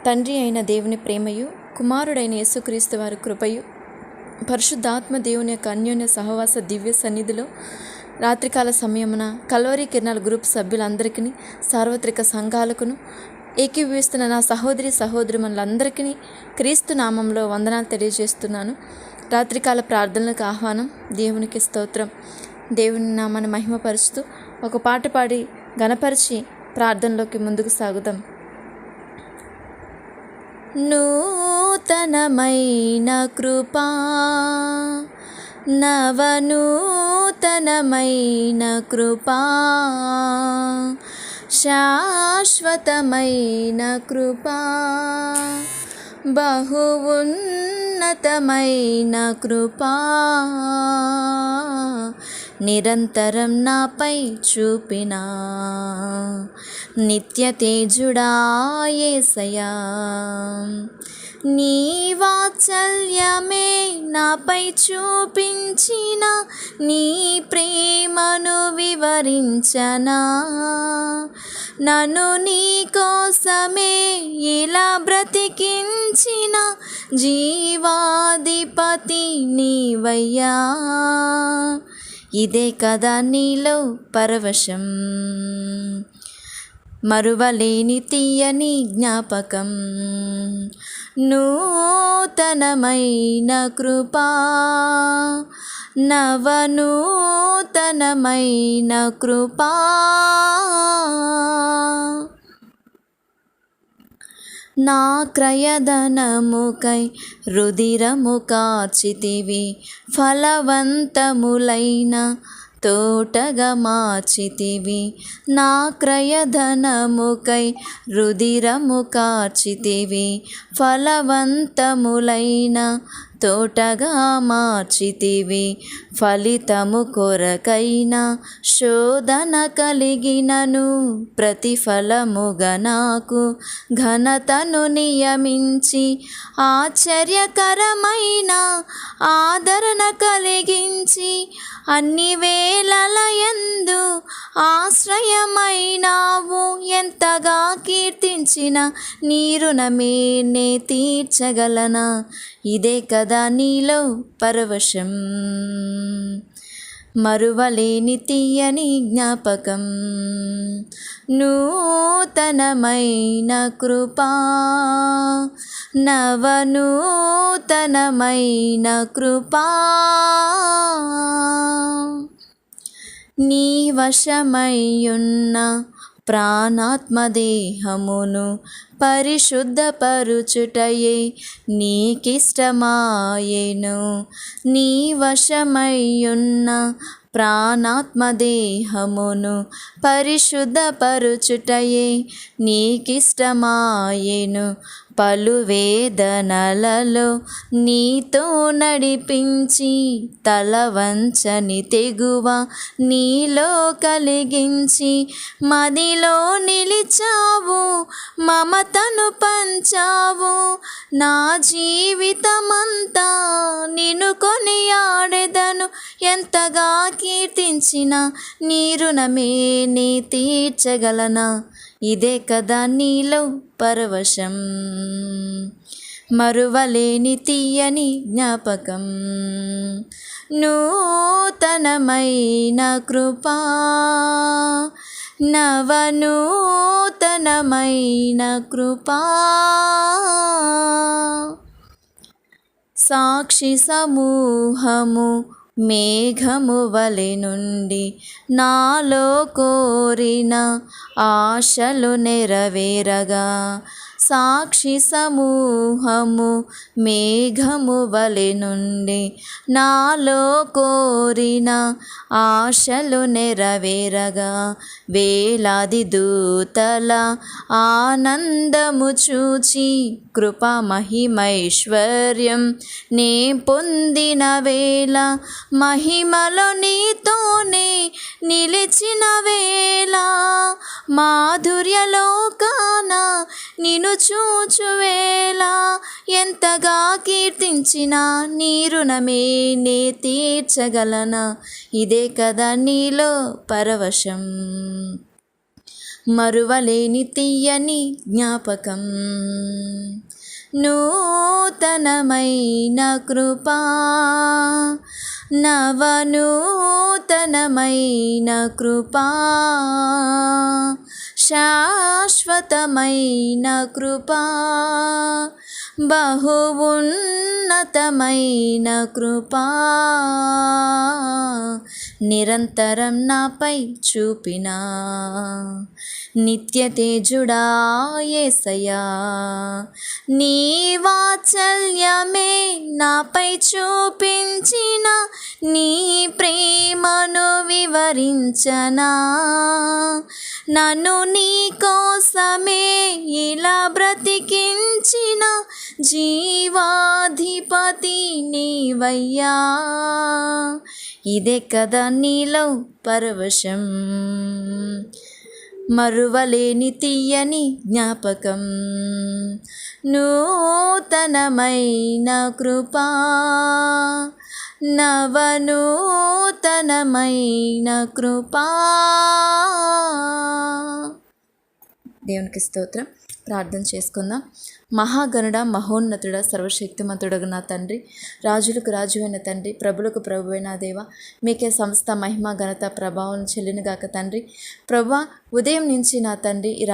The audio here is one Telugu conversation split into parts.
తండ్రి అయిన దేవుని ప్రేమయు, కుమారుడైన యేసుక్రీస్తు వారి కృపయు, పరిశుద్ధాత్మ దేవుని యొక్క అన్యోన్య సహవాస దివ్య సన్నిధిలో రాత్రికాల సమయమున కల్వరి కిరణాల గ్రూప్ సభ్యులందరికీ, సార్వత్రిక సంఘాలకును ఏకీభవిస్తున్న నా సహోదరి సహోదరులందరికీ క్రీస్తు నామంలో వందనాలు తెలియజేస్తున్నాను. రాత్రికాల ప్రార్థనలకు ఆహ్వానం. దేవునికి స్తోత్రం. దేవుని నామాన్ని మహిమపరుస్తూ ఒక పాట పాడి గణపరిచి ప్రార్థనలోకి ముందుకు సాగుదాం. నూతనమైన కృపా, నవనూతనమైన కృపా, శాశ్వతమైన కృపా, బహు ఉన్నతమైన కృపా, నిరంతరం నాపై చూపిన నిత్య తేజుడా యేసయ్యా, నీ వాత్సల్యమే నాపై చూపించిన నీ ప్రేమను వివరించనా, నన్ను నీ కోసమే ఇలా బ్రతికించిన జీవాధిపతి నీవయ్యా. ఇదే కదా నీలో పరవశం, మరువలేని తీయని జ్ఞాపకం. నూతనమైన కృపా, నవనూతనమైన కృపా, నా క్రయధనముకై రుధిరము కార్చితివి, ఫలవంతములైన తోటగా మార్చితివి. నా క్రయధనముకై రుధిరము కార్చితివి, ఫలవంతములైన తోటగా మార్చితివి. ఫలితము కొరకైన శోధన కలిగినను ప్రతిఫలముగా నాకు ఘనతను నియమించి, ఆశ్చర్యకరమైన ఆదరణ కలిగించి, అన్ని వేళలయందు ఆశ్రయమైనావు. ఎంతగా కీర్తించిన నీ రుణమే నే తీర్చగలనా, ఇదే కదా నీలో పరవశం, మరువలేని తీయని జ్ఞాపకం. నూతనమైన కృపా, నవనూతనమైన కృపా, నీ వశమయ్యున్న ప్రాణాత్మదేహమును పరిశుద్ధపరుచుటయే నీకిష్టమాయెను. నీ వశమయ్యున్న ప్రాణాత్మదేహమును పరిశుద్ధపరుచుటయే నీకిష్టమాయెను. పలు వేదనలలో నీతో నడిపించి, తల వంచని తెగువ నీలో కలిగించి, మదిలో నిలిచావు, మమతను పంచావు. నా జీవితమంతా నిన్ను కొనియాడెదను, ఎంతగా కీర్తించిన నీ రుణమే నే తీర్చగలనా, ఇదే కదా నీలో పరవశం, మరువలేని తీయని జ్ఞాపకం. నూతనమైన కృపా, నవనూతనమైన కృపా, సాక్షి సమూహము మేఘము వలె నుండి నాలో కోరిన ఆశలు నెరవేరగా, సాక్షి సమూహము మేఘము వలె నుండి నాలో కోరిన ఆశలు నెరవేరగా, వేలాది దూతల ఆనందము చూచి, కృపా మహిమైశ్వర్యం నే పొందిన వేళ, మహిమలో నీతోనే నిలిచిన వేళ, మాధుర్యలోకాన నిన్ను చూచువేళ, ఎంతగా కీర్తించిన నీ రుణమే నే తీర్చగలనా, ఇదే కదా నీలో పరవశం, మరువలేని తీయని జ్ఞాపకం, నూతనమైన కృపా, నవనూతనమైన కృపా, శాశ్వతమైన కృపా, బహు ఉన్నతమైన కృపా, నిరంతరం నాపై చూపినా నిత్య తేజుడా యేసయ్యా, నీ వాత్సల్యమే నాపై చూపించిన నీ ప్రేమను వివరించనా, నన్ను నీ కోసమే ఇలా బ్రతికించిన జీవాధిపతి నీవయ్యా, ఇదే కదా నీలో పరవశం, మరువలేని తీయని జ్ఞాపకం, నూతనమైన కృపా, నవనూతనమైన కృపా. దేవునికి స్తోత్రం. ప్రార్థన చేసుకుందాం. మహాగణుడ, మహోన్నతుడ, సర్వశక్తిమంతుడగు నా తండ్రి, రాజులకు రాజువైన తండ్రి, ప్రభులకు ప్రభువైన దేవ, మీకే సమస్త మహిమ ఘనత ప్రభావం చెల్లినగాక తండ్రి. ప్రభా, ఉదయం నుంచి నా తండ్రి ఈ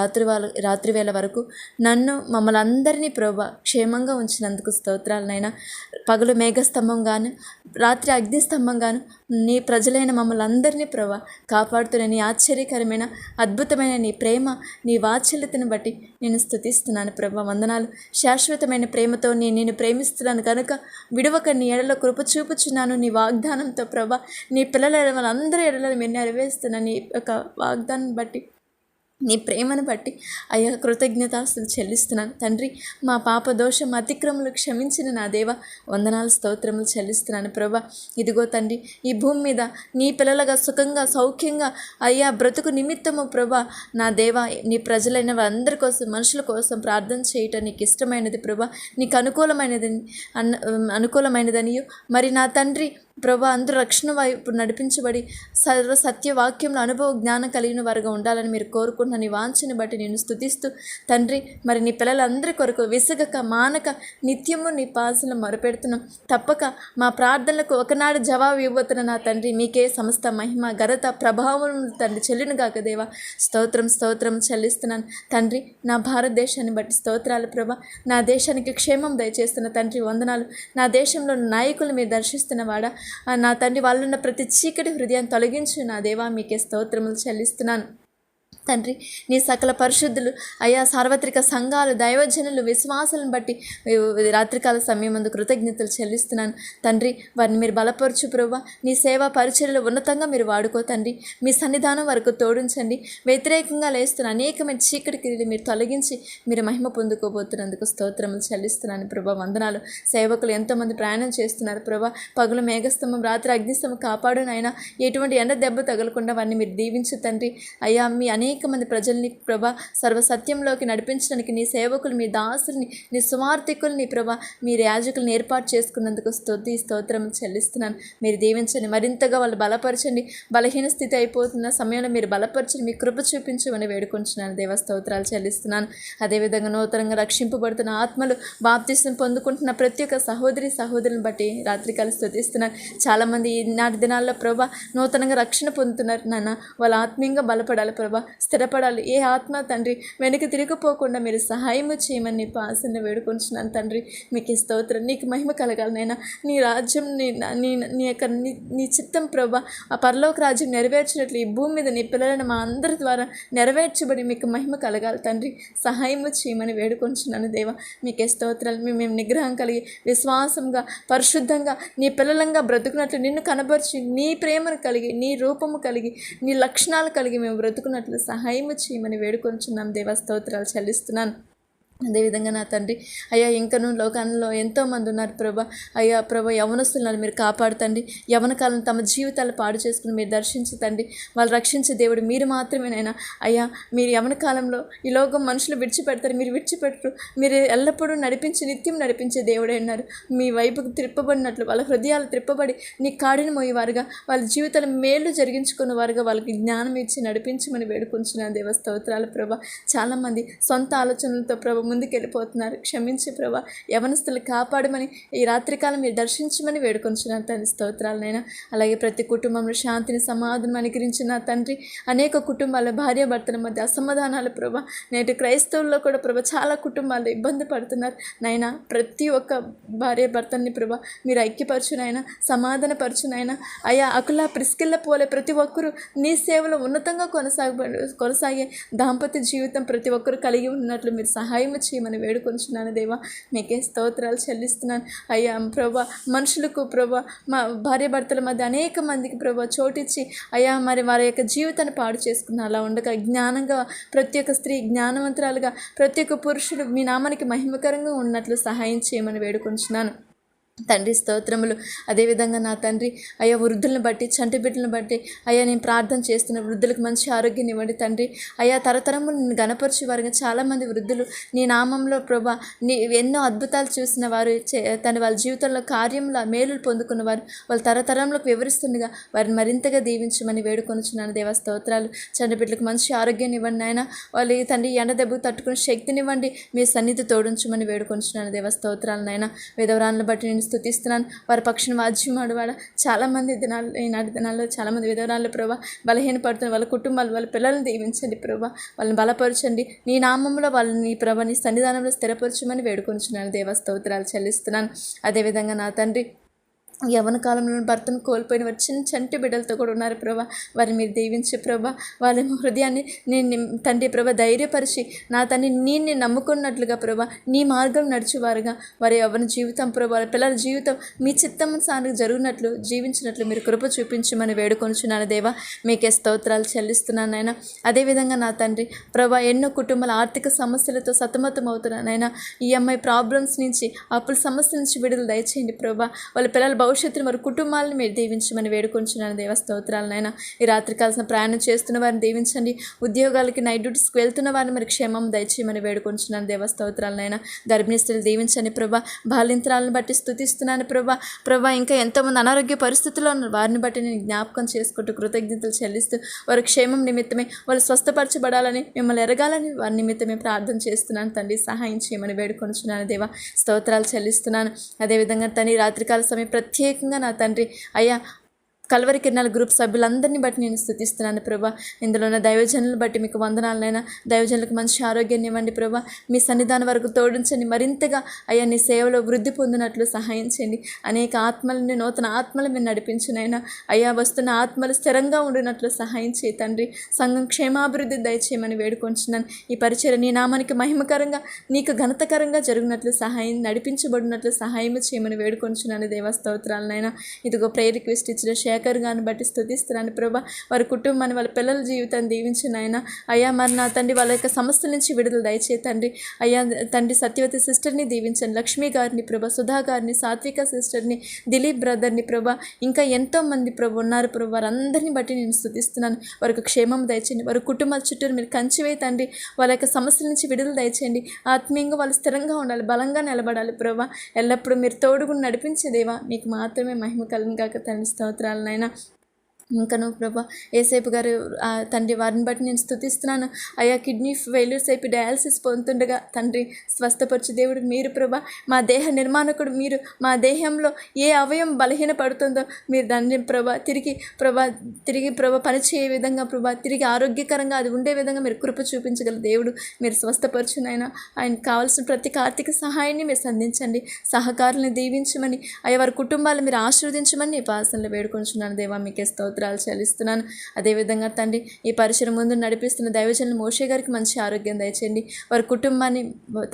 రాత్రివేళ వరకు నన్ను మమ్మల్ని అందరినీ ప్రభా క్షేమంగా ఉంచినందుకు స్తోత్రాలనైనా. పగలు మేఘస్తంభంగాను, రాత్రి అగ్నిస్తంభంగాను నీ ప్రజలైన మమ్మల్ని అందరినీ ప్రభా కాపాడుతున్న నీ ఆశ్చర్యకరమైన అద్భుతమైన నీ ప్రేమ, నీ వాత్సల్యతను బట్టి నేను స్తుతిస్తున్నాను ప్రభా. వందనాలు. శాశ్వతమైన ప్రేమతో నేను ప్రేమిస్తున్నాను కనుక విడవక నీ ఎడలో కృప చూపుచున్నాను. నీ వాగ్దానంతో ప్రభా నీ పిల్లల వాళ్ళందరి ఎడలో మీరు నెరవేరుస్తున్న నీ యొక్క వాగ్దానం బట్టి, నీ ప్రేమను బట్టి అయ్యా కృతజ్ఞతాస్తులు చెల్లిస్తున్నాను తండ్రి. మా పాప దోషం అతిక్రమలు క్షమించిన నా దేవ వందనాలు స్తోత్రములు చెల్లిస్తున్నాను ప్రభా. ఇదిగో తండ్రి, ఈ భూమి మీద నీ పిల్లలుగా సుఖంగా సౌఖ్యంగా అయ్యా బ్రతుకు నిమిత్తము ప్రభా నా దేవ నీ ప్రజలైన వారందరి కోసం, మనుషుల కోసం ప్రార్థన చేయటం నీకు ఇష్టమైనది ప్రభా, నీకు అనుకూలమైనదనియు మరి నా తండ్రి ప్రభా అందరూ రక్షణ వైపు నడిపించబడి సర్వ సత్యవాక్యంలో అనుభవ జ్ఞానం కలిగిన వారుగా ఉండాలని మీరు కోరుకుంటున్న నీ వాంఛని బట్టి నేను స్తుతిస్తూ తండ్రి, మరి నీ పిల్లలందరి కొరకు విసుగక మానక నిత్యము నీ పాసలు మొరపెడుతున్నాం. తప్పక మా ప్రార్థనలకు ఒకనాడు జవాబు ఇవ్వబోతున్న నా తండ్రి, మీకే సమస్త మహిమ ఘనత ప్రభావం తండ్రి చెల్లినగాక దేవా. స్తోత్రం చెల్లిస్తున్నాను తండ్రి. నా భారతదేశాన్ని బట్టి స్తోత్రాలు ప్రభా. నా దేశానికి క్షేమం దయచేస్తున్న తండ్రి వందనాలు. నా దేశంలో నాయకులు మీరు దర్శిస్తున్న వాడా నా తండ్రి, వాళ్ళున్న ప్రతి చీకటి హృదయాన్ని తొలగించు నా దేవా. మీకే స్తోత్రములు చెల్లిస్తున్నాను తండ్రి. నీ సకల పరిశుద్ధులు అయా సార్వత్రిక సంఘాలు, దైవజనులు, విశ్వాసాలను బట్టి రాత్రికాల సమయం ముందు కృతజ్ఞతలు చెల్లిస్తున్నాను తండ్రి. వారిని మీరు బలపరచు ప్రభా. నీ సేవా పరిచర్యలు ఉన్నతంగా మీరు వాడుకో తండ్రి. మీ సన్నిధానం వరకు తోడించండి. వ్యతిరేకంగా లేస్తున్న అనేకమైన చీకటి క్రియలు మీరు తొలగించి మీరు మహిమ పొందుకోబోతున్నందుకు స్తోత్రములు చెల్లిస్తున్నాను ప్రభా. వందనాలు. సేవకులు ఎంతోమంది ప్రయాణం చేస్తున్నారు ప్రభా. పగులు మేఘస్తంభం, రాత్రి అగ్నిస్తంభం కాపాడునైనా ఎటువంటి ఎండ దెబ్బ తగలకుండా వారిని మీరు దీవించు తండ్రి. అయ్యా మీ అనేక మంది ప్రజల్ని ప్రభా సర్వసత్యంలోకి నడిపించడానికి నీ సేవకులు, మీ దాసుల్ని, నీ సువార్థికుల్ని ప్రభా మీరు యాజకులను ఏర్పాటు చేసుకున్నందుకు స్తోత్రం చెల్లిస్తున్నాను. మీరు దీవించండి, మరింతగా వాళ్ళు బలపరచండి. బలహీన స్థితి అయిపోతున్న సమయంలో మీరు బలపరచండి, మీ కృప చూపించమని వేడుకుంటున్నాను దేవ. స్తోత్రాలు చెల్లిస్తున్నాను. అదేవిధంగా నూతనంగా రక్షింపబడుతున్న ఆత్మలు, బాప్తిసం పొందుకుంటున్న ప్రతి ఒక్క సహోదరుని బట్టి రాత్రికాల స్తుతిస్తున్నాను. చాలామంది ఈనాటి దినాల్లో ప్రభా నూతనంగా రక్షణ పొందుతున్నారు నాన్న. వాళ్ళు ఆత్మీయంగా బలపడాలి ప్రభా, స్థిరపడాలి. ఏ ఆత్మ తండ్రి వెనక్కి తిరిగిపోకుండా మీరు సహాయము చేయమని నీ పాసన వేడుకుంటున్నాను తండ్రి. మీకు స్తోత్రం. నీకు మహిమ కలగాలనైనా. నీ రాజ్యం నీ యొక్క నీ చిత్తం ప్రభా ఆ పరలోక రాజ్యం నెరవేర్చినట్లు ఈ భూమి మీద నీ పిల్లలను మా అందరి ద్వారా నెరవేర్చబడి మీకు మహిమ కలగాలి తండ్రి. సహాయము చేయమని వేడుకుంటున్నాను దేవా. మీకే స్తోత్రాలు. మేము నిగ్రహం కలిగి విశ్వాసంగా పరిశుద్ధంగా నీ పిల్లలంగా బ్రతుకున్నట్లు నిన్ను కనబరిచి నీ ప్రేమను కలిగి నీ రూపము కలిగి నీ లక్షణాలు కలిగి మేము బ్రతుకున్నట్లు సహాయము చేయమని వేడుకొంచున్నాం దేవా. స్తోత్రాలు చెల్లిస్తున్నాను. అదేవిధంగా నా తండ్రి అయ్యా ఇంకనూ లోకంలో ఎంతోమంది ఉన్నారు ప్రభా. అయ్యా ప్రభా యవనస్తులను మీరు కాపాడుతండి. యవన కాలం తమ జీవితాలు పాడు చేసుకుని మీరు దర్శించుతండి. వాళ్ళు రక్షించే దేవుడు మీరు మాత్రమేనైనా. అయ్యా మీరు యవన కాలంలో ఈ లోకం మనుషులు విడిచిపెడతారు, మీరు విడిచిపెట్టరు. మీరు ఎల్లప్పుడూ నిత్యం నడిపించే దేవుడే ఉన్నారు. మీ వైపుకు త్రిప్పబడినట్లు వాళ్ళ హృదయాలు త్రిప్పబడి నీ కాడిని మోయేవారుగా, వాళ్ళ జీవితాలు మేలు జరిగించుకున్న వారుగా వాళ్ళకి జ్ఞానం ఇచ్చి నడిపించమని వేడుకుంటున్నాను దేవ. స్తోత్రాలు ప్రభా. చాలామంది సొంత ఆలోచనలతో ప్రభా ముందుకు వెళ్ళిపోతున్నారు. క్షమించి ప్రభా, యవనస్తులు కాపాడమని ఈ రాత్రికాలం మీరు దర్శించమని వేడుకొంచున్నాను తండ్రి. స్తోత్రాలనైనా. అలాగే ప్రతి కుటుంబంలో శాంతిని సమాధానం అనుగ్రహించిన తండ్రి. అనేక కుటుంబాల భార్యాభర్తల మధ్య అసమాధానాలు ప్రభా. నేటి క్రైస్తవుల్లో కూడా ప్రభా చాలా కుటుంబాలు ఇబ్బంది పడుతున్నారు నైనా. ప్రతి ఒక్క భార్యాభర్తల్ని ప్రభా మీరు ఐక్యపరచునైనా, సమాధానపరచునైనా. అయా అకుల ప్రిస్కిల్ల పోలే ప్రతి ఒక్కరూ నీ సేవలో ఉన్నతంగా కొనసాగే దాంపత్య జీవితం ప్రతి ఒక్కరు కలిగి ఉన్నట్లు మీరు సహాయం చేయమని వేడుకొంచున్నాను దేవా. మీకే స్తోత్రాలు చెల్లిస్తున్నాను అయ్యా. ప్రభా మనుషులకు ప్రభా మా భార్యాభర్తల మధ్య అనేక మందికి ప్రభా చోటిచ్చి అయ్యా మరి వారి యొక్క జీవితాన్ని పాడు చేసుకున్న అలా ఉండగా జ్ఞానంగా ప్రతి ఒక్క స్త్రీ జ్ఞానవంతురాలుగా, ప్రతి ఒక్క పురుషుడు మీ నామానికి మహిమకరంగా ఉన్నట్లు సహాయం చేయమని వేడుకొంచున్నాను తండ్రి. స్తోత్రములు. అదేవిధంగా నా తండ్రి అయ్యా వృద్ధులను బట్టి, చంటి బిడ్డలను బట్టి అయ్యా నేను ప్రార్థన చేస్తున్న వృద్ధులకు మంచి ఆరోగ్యం ఇవ్వండి తండ్రి. అయ్యా తరతరములు నేను గణపరిచే వారుగా చాలామంది వృద్ధులు నీ నామంలో ప్రభా నీ ఎన్నో అద్భుతాలు చూసిన వారు, వాళ్ళ జీవితంలో కార్యంలో మేలులు పొందుకున్నవారు వాళ్ళ తరతరంలోకి వివరిస్తుండగా వారిని మరింతగా దీవించమని వేడుకొనుచున్నాను దేవ. స్తోత్రాలు. చంటి బిడ్డలకు మంచి ఆరోగ్యాన్ని ఇవ్వండి నాయన. వాళ్ళు తండ్రి ఎండ దెబ్బకు తట్టుకుని శక్తినివ్వండి. మీ సన్నిధి తోడించమని వేడుకొనుచున్నాను దేవ. స్తోత్రాలు నాయన. విధవరాలను బట్టి నేను స్తుతిస్తున్నాను. వారి పక్షాన వాద్యం ఆడవాడ చాలామంది ఈనాటి దినాల్లో చాలామంది విధవరాలు ప్రభా బలహీనపడుతున్న వాళ్ళ కుటుంబాలు, వాళ్ళ పిల్లల్ని దీవించండి ప్రభా. వాళ్ళని బలపరచండి. నీ నామంలో వాళ్ళని ప్రభా నీ సన్నిధానంలో స్థిరపరచమని వేడుకొంచున్నాను దేవ. స్తోత్రాలు చెల్లిస్తున్నాను. అదేవిధంగా నా తండ్రి యవన కాలంలో భర్తను కోల్పోయిన వారు చంటి బిడ్డలతో కూడా ఉన్నారు ప్రభా. వారిని మీరు దీవించే ప్రభా. వాళ్ళ హృదయాన్ని నేను తండ్రి ప్రభా ధైర్యపరిచి నా తండ్రి నేను నమ్ముకున్నట్లుగా ప్రభా నీ మార్గం నడిచేవారుగా వారి యవన జీవితం ప్రభా పిల్లల జీవితం మీ చిత్తమనుసారంగా జరుగునట్లు జీవించినట్లు మీరు కృప చూపించమని వేడుకొంచున్నాను దేవా. మీకే స్తోత్రాలు చెల్లిస్తున్నాను నాయన. అదేవిధంగా నా తండ్రి ప్రభా ఎన్నో కుటుంబాల ఆర్థిక సమస్యలతో సతమతం అవుతున్నాను నాయన. ఈఎంఐ ప్రాబ్లమ్స్ నుంచి, అప్పుల సమస్యల నుంచి విడుదల దయచేయండి ప్రభా. వాళ్ళ పిల్లల భవిష్యత్తును వారి కుటుంబాలను మీరు దీవించమని వేడుకొంచున్నాను దేవ. స్తోత్రాలనైనా. ఈ రాత్రి కాల్సిన ప్రయాణం చేస్తున్న వారిని దీవించండి. ఉద్యోగాలకి నైట్ డ్యూటీస్కి వెళ్తున్న వారిని మరి క్షేమం దయచేయమని వేడుకొంచున్నాను దేవ. స్తోత్రాలనైనా. గర్భిణీ స్త్రీలు దీవించండి ప్రభా. బాలింతరాలను బట్టి స్తుతిస్తున్నాను ప్రభా. ఇంకా ఎంతోమంది అనారోగ్య పరిస్థితుల్లో ఉన్నారు. వారిని బట్టి నేను జ్ఞాపకం చేసుకుంటూ కృతజ్ఞతలు చెల్లిస్తూ వారి క్షేమం నిమిత్తమే వాళ్ళు స్వస్థపరచబడాలని, మిమ్మల్ని ఎరగాలని వారి నిమిత్తమే ప్రార్థన చేస్తున్నాను తండ్రి. సహాయం చేయమని వేడుకొంచున్నాను దేవ. స్తోత్రాలు చెల్లిస్తున్నాను. అదేవిధంగా తండ్రి రాత్రికాల సమయం ప్రత్యేకంగా నా తండ్రి అయ్యా కల్వరి కిరణాల గ్రూప్ సభ్యులందరినీ బట్టి నేను స్తుతిస్తున్నాను ప్రభా. ఇందులో ఉన్న దైవజనులను బట్టి మీకు వందనాలనైనా. దైవజనులకు మంచి ఆరోగ్యాన్ని ఇవ్వండి ప్రభా. మీ సన్నిధానం వరకు తోడించండి. మరింతగా అయ్యా నీ సేవలో వృద్ధి పొందినట్లు సహాయం చేయండి. అనేక ఆత్మలని, నూతన ఆత్మలు మీరు నడిపించునైనా. అయ్యా వస్తున్న ఆత్మలు స్థిరంగా ఉండినట్లు సహాయం చేయి తండ్రి. సంఘం క్షేమాభివృద్ధి దయచేయమని వేడుకొంచున్నాను. ఈ పరిచయం నీ నామానికి మహిమకరంగా, నీకు ఘనతకరంగా జరిగినట్లు సహాయం, నడిపించబడినట్లు సహాయం చేయమని వేడుకొంచున్నాను దేవ. స్తోత్రాలనైనా. ఇదిగో ప్రేయర్ రిక్వెస్ట్ ఇచ్చిన శేఖర్ గారిని బట్టి స్తుతిస్తున్నాను ప్రభా. వారి కుటుంబాన్ని, వాళ్ళ పిల్లల జీవితాన్ని దీవించిన ఆయన. అయ్యా మరి నా తండ్రి వాళ్ళ యొక్క సమస్యల నుంచి విడుదల దయచే తండ్రి. అయ్యా తండ్రి సత్యవతి సిస్టర్ని దీవించండి. లక్ష్మి గారిని ప్రభా, సుధా గారిని, సాత్విక సిస్టర్ని, దిలీప్ బ్రదర్ని ప్రభా, ఇంకా ఎంతోమంది ప్రభు ఉన్నారు ప్రభు. వారందరినీ బట్టి నేను స్తుతిస్తున్నాను. వారికి క్షేమం దయచేయండి. వారి కుటుంబాల చుట్టూరు మీరు కంచివే తండ్రి. వాళ్ళ యొక్క సమస్యల నుంచి విడుదల దయచేయండి. ఆత్మీయంగా వాళ్ళు స్థిరంగా ఉండాలి, బలంగా నిలబడాలి ప్రభా. ఎల్లప్పుడూ మీరు తోడుగుని నడిపించేదేవా. మీకు మాత్రమే మహిమ కలుగును గాక తండ్రి. స్తోత్రాలనైనా. ఇంకను ప్రభా ఏసేపు గారు తండ్రి వారిని బట్టి నేను స్తుతిస్తున్నాను. అయ్యా కిడ్నీ ఫెయిల్యూర్స్ అయిపోయి డయాలసిస్ పొందుతుండగా తండ్రి స్వస్థపరచు దేవుడు మీరు ప్రభా. మా దేహ నిర్మాణకుడు మీరు. మా దేహంలో ఏ అవయం బలహీన పడుతుందో మీరు దాన్ని తిరిగి పనిచేయే విధంగా ప్రభా, తిరిగి ఆరోగ్యకరంగా అది ఉండే విధంగా మీరు కృప చూపించగల దేవుడు. మీరు స్వస్థపరచునైనా. ఆయనకు కావాల్సిన ప్రతి ఆర్థిక సహాయాన్ని మీరు సంధించండి. సహకారులను దీవించమని, అయ్యా వారి కుటుంబాలు మీరు ఆశీర్వదించమని నీ పాసనలో వేడుకొంచున్నాను దేవా. మీకే స్తోత్రం. స్తోత్రాలు చెల్లిస్తున్నాను. అదేవిధంగా తండ్రి ఈ పరిచయం ముందు నడిపిస్తున్న దైవజనులు మోషే గారికి మంచి ఆరోగ్యం దయచేయండి. వారి కుటుంబాన్ని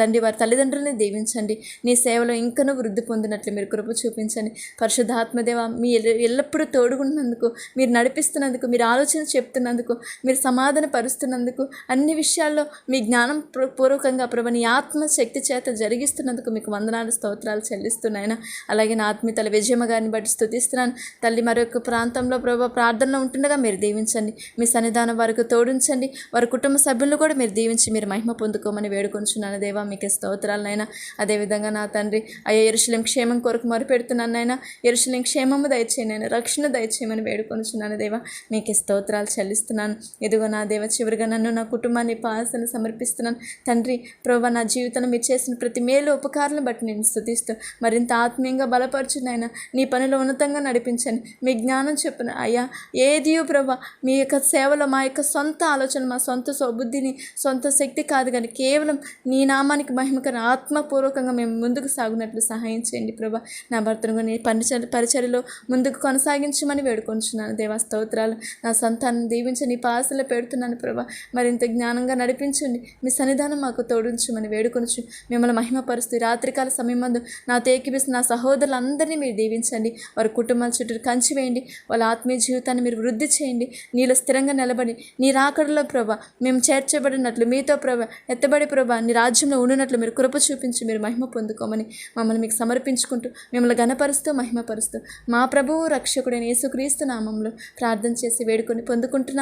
తండ్రి వారి తల్లిదండ్రులని దీవించండి. నీ సేవలో ఇంకనూ వృద్ధి పొందినట్లు మీరు కృప చూపించండి. పరిశుద్ధాత్మదేవ మీ ఎల్లప్పుడూ తోడుగుంటున్నందుకు, మీరు నడిపిస్తున్నందుకు, మీరు ఆలోచన చెప్తున్నందుకు, మీరు సమాధాన పరుస్తున్నందుకు, అన్ని విషయాల్లో మీ జ్ఞానం పూర్వకంగా ప్రభు నీ ఆత్మశక్తి చేత జరిగిస్తున్నందుకు మీకు వందనాలు స్తోత్రాలు చెల్లిస్తున్నాయన. అలాగే నా ఆత్మీయుల విజయమ్మ గారిని బట్టి స్తుతిస్తున్నాను తల్లి. మరొక ప్రాంతంలో ప్రభు ప్రార్థనలో ఉంటుండగా మీరు దీవించండి. మీ సన్నిధానం వారికి తోడించండి. వారి కుటుంబ సభ్యులను కూడా మీరు దీవించి మీరు మహిమ పొందుకోమని వేడుకొంచున్నాను దేవా. మీకు స్తోత్రాలనైనా. అదేవిధంగా నా తండ్రి అయ్యా యెరూషలేము క్షేమం కొరకు మొరుపెడుతున్నాను నాయన. యెరూషలేము క్షేమము దయచేయను, రక్షణ దయచేయమని వేడుకొంచున్నాను దేవా. మీకు స్తోత్రాలు చెల్లిస్తున్నాను. ఇదిగో నా దేవ, చివరిగా నన్ను నా కుటుంబాన్ని పాసన సమర్పిస్తున్నాను తండ్రి. ప్రభా నా జీవితంలో మీరు చేసిన ప్రతి మేలు ఉపకారాలను బట్టి నేను స్తుతిస్తూ మరింత ఆత్మీయంగా బలపరచునైనా నీ పనిలో ఉన్నతంగా నడిపించండి. మీ జ్ఞానం చెప్పున అయ్యా ఏదియో ప్రభా మీ యొక్క సేవలో మా యొక్క సొంత ఆలోచన, మా సొంత స్వబుద్ధిని, సొంత శక్తి కాదు కానీ కేవలం నీ నామానికి మహిమకర ఆత్మపూర్వకంగా మేము ముందుకు సాగునట్లు సహాయం చేయండి ప్రభా. నా భర్తను నీ పరిచర్యలో ముందుకు కొనసాగించమని వేడుకొంచున్నాను దేవా. స్తోత్రాలు. నా సంతానం దీవించి నీ పాసలో పెడుతున్నాను ప్రభా. మరింత జ్ఞానంగా నడిపించండి. మీ సన్నిధానం మాకు తోడించమని వేడుకొనుచు మిమ్మల్ని మహిమపరుస్తూ రాత్రికాల సమయం మందు నా తేకిపిస్తున్న నా సహోదరులందరినీ మీరు దీవించండి. వారి కుటుంబాల చుట్టూ కంచి వేయండి. వాళ్ళ ఆత్మీయ జీవితాన్ని మీరు వృద్ధి చేయండి. నీలో స్థిరంగా నిలబడి నీ రాకడలో ప్రభా మేము చేర్చబడినట్లు, మీతో ప్రభా ఎత్తబడి ప్రభా నీ రాజ్యంలో ఉండినట్లు మీరు కృప చూపించి మీరు మహిమ పొందుకోమని మమ్మల్ని మీకు సమర్పించుకుంటూ మిమ్మల్ని ఘనపరుస్తూ మహిమపరుస్తూ మా ప్రభువు రక్షకుడైన యేసుక్రీస్తు నామంలో ప్రార్థన చేసి వేడుకొని పొందుకుంటున్నాను.